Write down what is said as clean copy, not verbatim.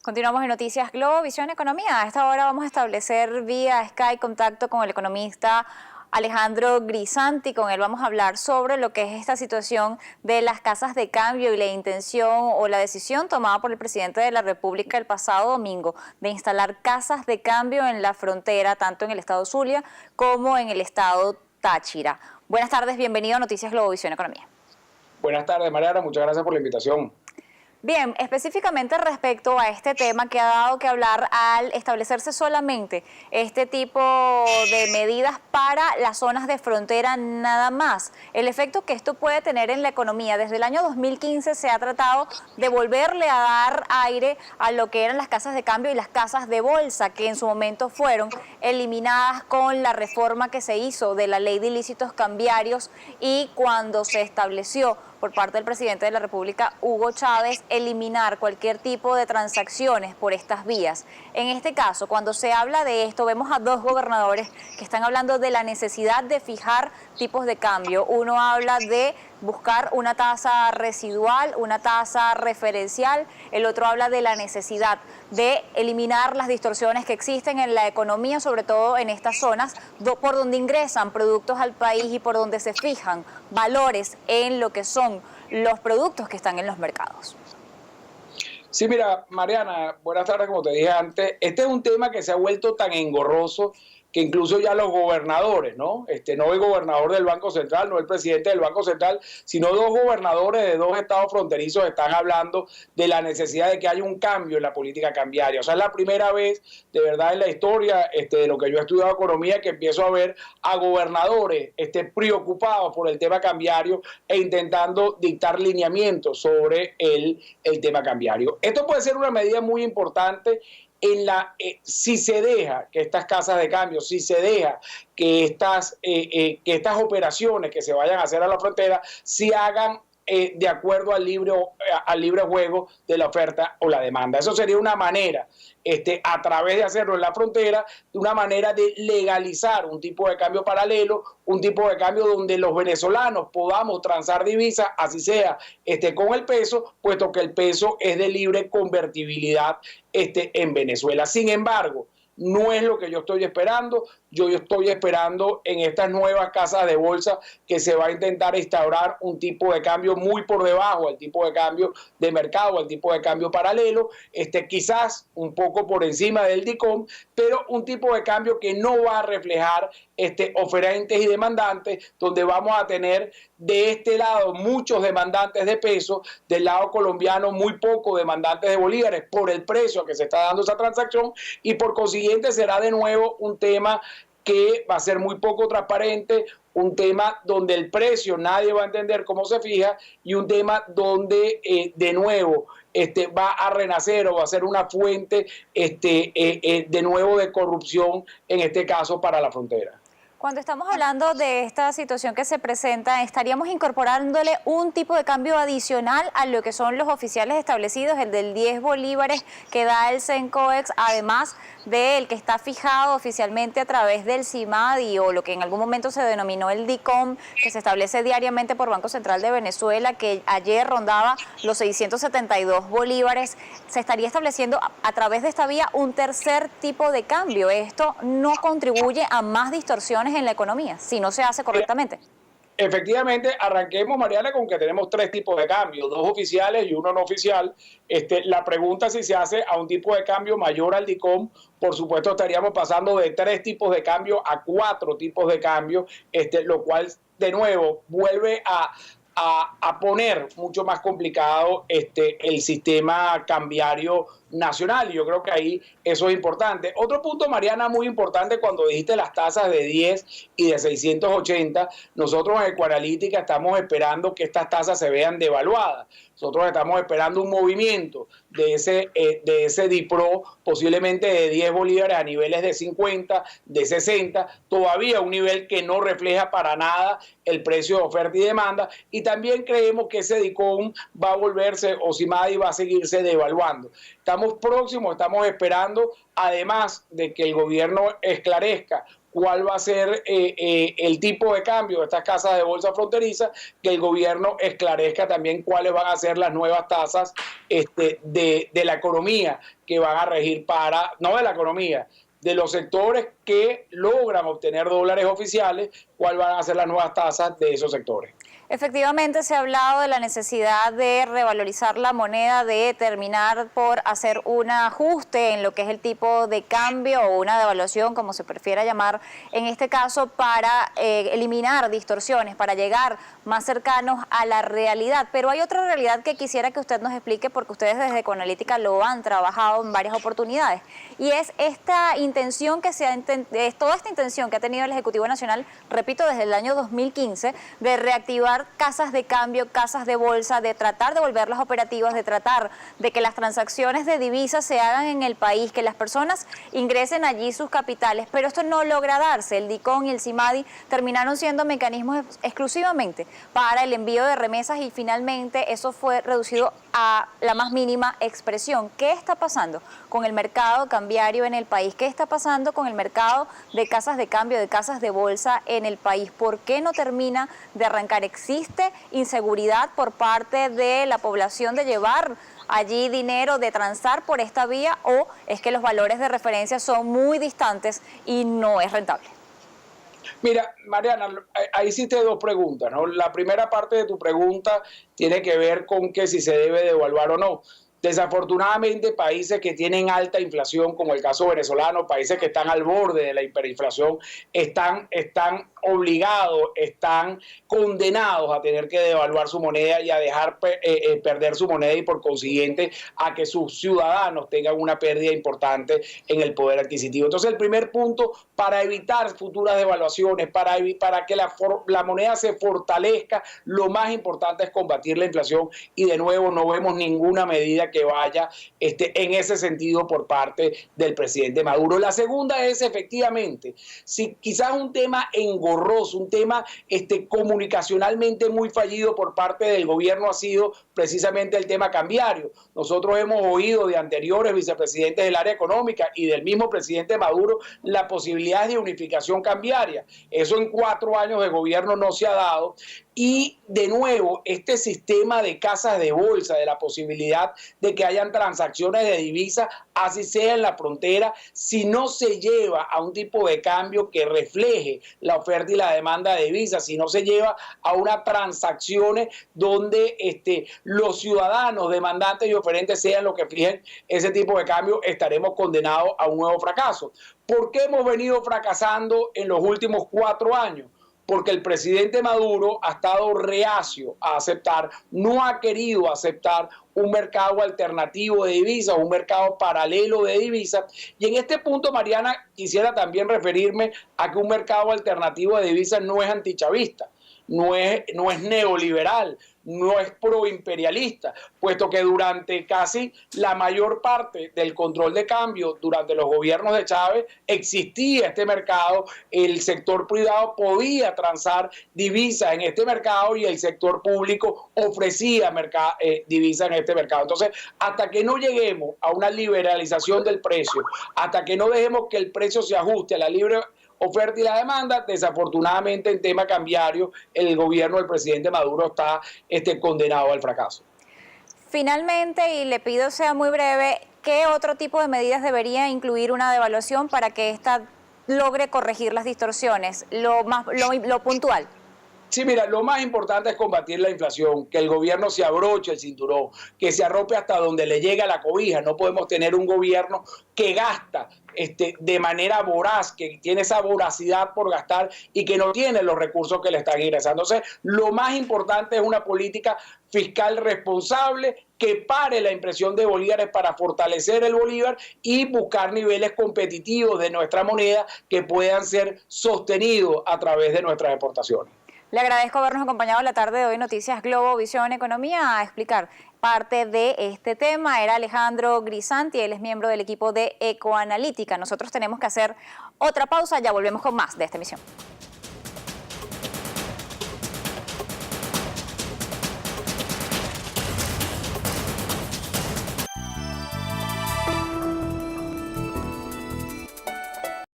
Continuamos en Noticias Globo, Visión Economía. A esta hora vamos a establecer vía Skype contacto con el economista Alejandro Grisanti. Con él vamos a hablar sobre lo que es esta situación de las casas de cambio y la intención o la decisión tomada por el presidente de la República el pasado domingo de instalar casas de cambio en la frontera, tanto en el estado Zulia como en el estado Táchira. Buenas tardes, bienvenido a Noticias Globo, Visión Economía. Buenas tardes, Mariana, muchas gracias por la invitación. Bien, específicamente respecto a este tema que ha dado que hablar al establecerse solamente este tipo de medidas para las zonas de frontera nada más, el efecto que esto puede tener en la economía. Desde el año 2015 se ha tratado de volverle a dar aire a lo que eran las casas de cambio y las casas de bolsa, que en su momento fueron eliminadas con la reforma que se hizo de la ley de ilícitos cambiarios y cuando se estableció por parte del presidente de la República, Hugo Chávez, eliminar cualquier tipo de transacciones por estas vías. En este caso, cuando se habla de esto, vemos a dos gobernadores que están hablando de la necesidad de fijar tipos de cambio. Uno habla de buscar una tasa residual, una tasa referencial. El otro habla de la necesidad de eliminar las distorsiones que existen en la economía, sobre todo en estas zonas por donde ingresan productos al país y por donde se fijan valores en lo que son los productos que están en los mercados. Sí, mira, Mariana, buenas tardes, como te dije antes. Este es un tema que se ha vuelto tan engorroso que incluso ya los gobernadores, ¿no? No el gobernador del Banco Central, no el presidente del Banco Central, sino dos gobernadores de dos estados fronterizos están hablando de la necesidad de que haya un cambio en la política cambiaria. O sea, es la primera vez, de verdad, en la historia de lo que yo he estudiado economía, que empiezo a ver a gobernadores preocupados por el tema cambiario e intentando dictar lineamientos sobre el tema cambiario. Esto puede ser una medida muy importante si se deja que estas casas de cambio, si se deja que estas operaciones que se vayan a hacer a la frontera, se hagan de acuerdo al libre juego de la oferta o la demanda. Eso sería una manera, a través de hacerlo en la frontera, una manera de legalizar un tipo de cambio paralelo, un tipo de cambio donde los venezolanos podamos transar divisas, así sea con el peso, puesto que el peso es de libre convertibilidad en Venezuela. Sin embargo, no es lo que yo estoy esperando. Yo estoy esperando en estas nuevas casas de bolsa que se va a intentar instaurar un tipo de cambio muy por debajo al tipo de cambio de mercado, al tipo de cambio paralelo, quizás un poco por encima del DICOM, pero un tipo de cambio que no va a reflejar oferentes y demandantes, donde vamos a tener de este lado muchos demandantes de peso, del lado colombiano muy pocos demandantes de bolívares por el precio que se está dando esa transacción, y por consiguiente será de nuevo un tema que va a ser muy poco transparente, un tema donde el precio nadie va a entender cómo se fija, y un tema donde de nuevo va a renacer o va a ser una fuente de nuevo de corrupción, en este caso para la frontera. Cuando estamos hablando de esta situación que se presenta, estaríamos incorporándole un tipo de cambio adicional a lo que son los oficiales establecidos, el del 10 bolívares que da el CENCOEX, además del que está fijado oficialmente a través del CIMADI o lo que en algún momento se denominó el DICOM, que se establece diariamente por Banco Central de Venezuela, que ayer rondaba los 672 bolívares. Se estaría estableciendo a través de esta vía un tercer tipo de cambio. Esto no contribuye a más distorsiones en la economía, si no se hace correctamente. Efectivamente, arranquemos, Mariana, con que tenemos tres tipos de cambio, dos oficiales y uno no oficial. La pregunta, si se hace a un tipo de cambio mayor al DICOM, por supuesto estaríamos pasando de 3 tipos de cambio a 4 tipos de cambio, lo cual de nuevo vuelve a poner mucho más complicado el sistema cambiario nacional, y yo creo que ahí eso es importante. Otro punto, Mariana, muy importante, cuando dijiste las tasas de 10 y de 680, nosotros en Equanalítica estamos esperando que estas tasas se vean devaluadas. Nosotros estamos esperando un movimiento de ese DIPRO, posiblemente de 10 bolívares a niveles de 50, de 60, todavía un nivel que no refleja para nada el precio de oferta y demanda, y también creemos que ese DICOM va a volverse, o CIMADI va a seguirse devaluando. Estamos próximos, estamos esperando, además de que el gobierno esclarezca cuál va a ser el tipo de cambio de estas casas de bolsa fronteriza, que el gobierno esclarezca también cuáles van a ser las nuevas tasas de la economía que van a regir para, no de la economía, de los sectores que logran obtener dólares oficiales, cuáles van a ser las nuevas tasas de esos sectores. Efectivamente, se ha hablado de la necesidad de revalorizar la moneda, de terminar por hacer un ajuste en lo que es el tipo de cambio o una devaluación, como se prefiera llamar en este caso, para eliminar distorsiones, para llegar más cercanos a la realidad. Pero hay otra realidad que quisiera que usted nos explique, porque ustedes desde Ecoanalítica lo han trabajado en varias oportunidades, y es esta intención que toda esta intención que ha tenido el Ejecutivo Nacional, repito, desde el año 2015, de reactivar casas de cambio, casas de bolsa, de tratar de volverlas operativas, de tratar de que las transacciones de divisas se hagan en el país, que las personas ingresen allí sus capitales, pero esto no logra darse. El DICON y el CIMADI terminaron siendo mecanismos exclusivamente para el envío de remesas y finalmente eso fue reducido a la más mínima expresión. ¿Qué está pasando con el mercado cambiario en el país? ¿Qué está pasando con el mercado de casas de cambio, de casas de bolsa en el país? ¿Por qué no termina de arrancar? ¿Existe inseguridad por parte de la población de llevar allí dinero, de transar por esta vía, o es que los valores de referencia son muy distantes y no es rentable? Mira, Mariana, ahí hiciste dos preguntas, ¿no? La primera parte de tu pregunta tiene que ver con que si se debe devaluar o no. Desafortunadamente, países que tienen alta inflación, como el caso venezolano, países que están al borde de la hiperinflación, están obligados, están condenados a tener que devaluar su moneda y a dejar perder su moneda, y por consiguiente a que sus ciudadanos tengan una pérdida importante en el poder adquisitivo. Entonces, el primer punto para evitar futuras devaluaciones, para que la moneda se fortalezca, lo más importante es combatir la inflación, y de nuevo no vemos ninguna medida que vaya en ese sentido por parte del presidente Maduro. La segunda es, efectivamente, si quizás un tema engorroso, un tema comunicacionalmente muy fallido por parte del gobierno ha sido precisamente el tema cambiario. Nosotros hemos oído de anteriores vicepresidentes del área económica y del mismo presidente Maduro la posibilidad de unificación cambiaria. Eso en 4 años de gobierno no se ha dado. Y de nuevo, este sistema de casas de bolsa, de la posibilidad de que hayan transacciones de divisas, así sea en la frontera, si no se lleva a un tipo de cambio que refleje la oferta y la demanda de divisas, si no se lleva a unas transacciones donde los ciudadanos demandantes y oferentes sean los que fijen ese tipo de cambio, estaremos condenados a un nuevo fracaso. ¿Por qué hemos venido fracasando en los últimos 4 años? Porque el presidente Maduro ha estado reacio a aceptar, no ha querido aceptar un mercado alternativo de divisas, un mercado paralelo de divisas. Y en este punto, Mariana, quisiera también referirme a que un mercado alternativo de divisas no es antichavista, no es neoliberal, no es proimperialista, puesto que durante casi la mayor parte del control de cambio durante los gobiernos de Chávez existía este mercado, el sector privado podía transar divisas en este mercado y el sector público ofrecía divisas en este mercado. Entonces, hasta que no lleguemos a una liberalización del precio, hasta que no dejemos que el precio se ajuste a la libre oferta y la demanda, desafortunadamente en tema cambiario, el gobierno del presidente Maduro está condenado al fracaso. Finalmente, y le pido sea muy breve, ¿qué otro tipo de medidas debería incluir una devaluación para que ésta logre corregir las distorsiones? Lo puntual. Sí, mira, lo más importante es combatir la inflación, que el gobierno se abroche el cinturón, que se arrope hasta donde le llega la cobija. No podemos tener un gobierno que gasta de manera voraz, que tiene esa voracidad por gastar y que no tiene los recursos que le están ingresando. Entonces, lo más importante es una política fiscal responsable que pare la impresión de bolívares para fortalecer el bolívar y buscar niveles competitivos de nuestra moneda que puedan ser sostenidos a través de nuestras exportaciones. Le agradezco habernos acompañado la tarde de hoy Noticias Globo Visión Economía a explicar parte de este tema. Era Alejandro Grisanti, él es miembro del equipo de Ecoanalítica. Nosotros tenemos que hacer otra pausa, ya volvemos con más de esta emisión.